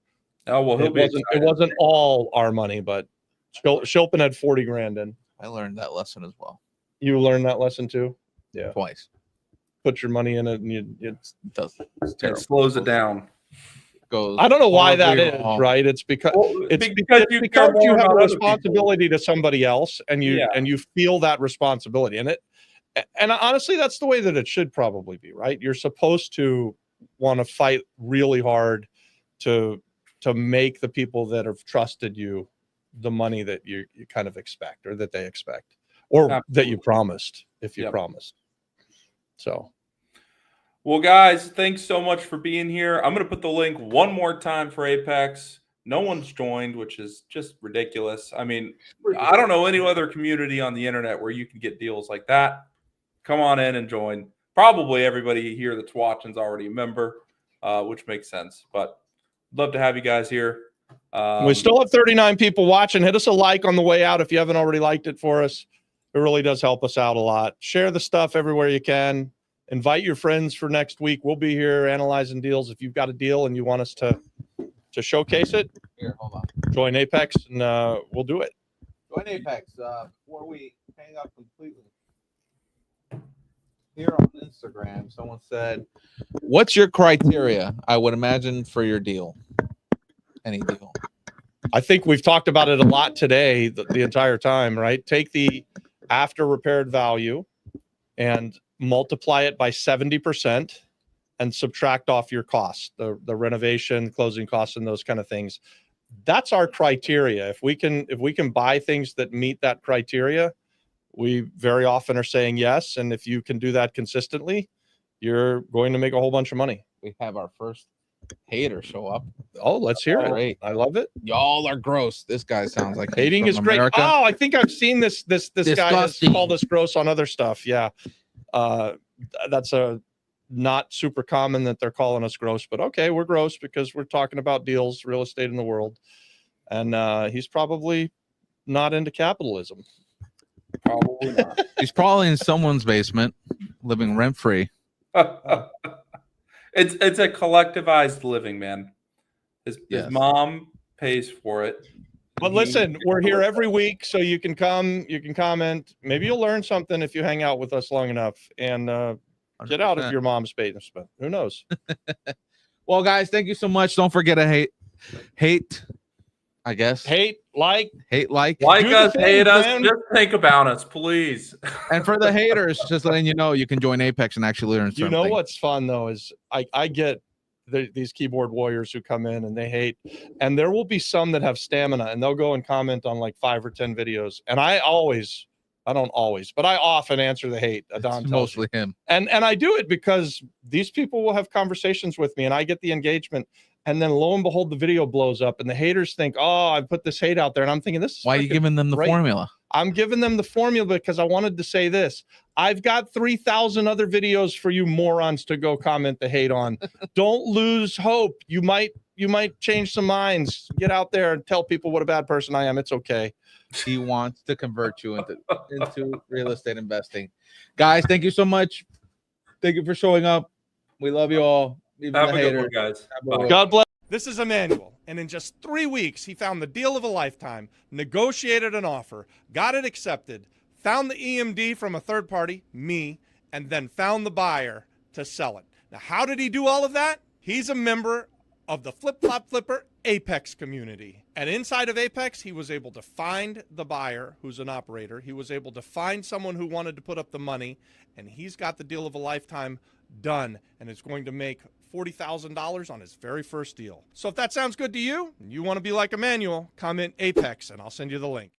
it wasn't all our money, but Shilpin had 40 grand in. I learned that lesson as well. You learned that lesson too? Yeah. Twice. Put your money in it and it slows it down. I don't know why that is, right? It's because you have a responsibility to somebody else and you feel that responsibility. And honestly, that's the way that it should probably be, right? You're supposed to want to fight really hard to make the people that have trusted you the money that you kind of expect or that they expect or that you promised if you promised. So, well, guys, thanks so much for being here. I'm going to put the link one more time for Apex. No one's joined, which is just ridiculous. I mean, I don't know any other community on the internet where you can get deals like that. Come on in and join. Probably everybody here that's watching is already a member, which makes sense. But love to have you guys here. We still have 39 people watching. Hit us a like on the way out if you haven't already liked it for us. It really does help us out a lot. Share the stuff everywhere you can. Invite your friends for next week. We'll be here analyzing deals. If you've got a deal and you want us to to showcase it, Here, hold on. join Apex, and we'll do it. Join Apex before we hang up completely. Here on Instagram, someone said, "What's your criteria?" I would imagine for your deal, any deal. I think we've talked about it a lot today, the entire time, right? Take the after repaired value and multiply it by 70% and subtract off your costs, the renovation, closing costs, and those kind of things. That's our criteria. If we can buy things that meet that criteria, we very often are saying yes. And if you can do that consistently, you're going to make a whole bunch of money. We have our first hater show up. Oh, let's hear it. Great. I love it. Y'all are gross. This guy sounds like he's Hating from is great. America. Oh, I think I've seen this guy has Disgusting. called us gross on other stuff. Yeah. That's a not super common that they're calling us gross, but okay, we're gross because we're talking about deals, real estate in the world. And he's probably not into capitalism. Probably not. He's probably in someone's basement, living rent free. It's a collectivized living, man. His mom pays for it. But listen, we're here every week, so you can come, you can comment. Maybe you'll learn something if you hang out with us long enough and get out of your mom's basement. Who knows? Well, guys, thank you so much. Don't forget to hate, I guess. Hate, like. Like Do us, the hate thing, us, man. just think about us, please. And for the haters, just letting you know, you can join Apex and actually learn something. You know what's fun though is I get these keyboard warriors who come in and they hate, and there will be some that have stamina and they'll go and comment on like 5 or 10 videos, and I don't always, but I often answer the hate. Adon It's tells mostly him. And I do it because these people will have conversations with me and I get the engagement, and then lo and behold, the video blows up and the haters think, oh, I put this hate out there, and I'm thinking, this is Why are you giving them the great. formula? I'm giving them the formula because I wanted to say this. I've got 3,000 other videos for you morons to go comment the hate on. Don't lose hope. You might change some minds. Get out there and tell people what a bad person I am. It's okay. He wants to convert you into real estate investing. Guys, thank you so much. Thank you for showing up. We love you all. Even Have the a good haters. one, guys. Bye. God bless. This is Emmanuel, and in just 3 weeks, he found the deal of a lifetime, negotiated an offer, got it accepted, found the EMD from a third party, me, and then found the buyer to sell it. Now, how did he do all of that? He's a member of the Flip Flop Flipper Apex community. And inside of Apex, he was able to find the buyer who's an operator. He was able to find someone who wanted to put up the money, and he's got the deal of a lifetime done, and is going to make $40,000 on his very first deal. So if that sounds good to you and you want to be like Emmanuel, comment Apex and I'll send you the link.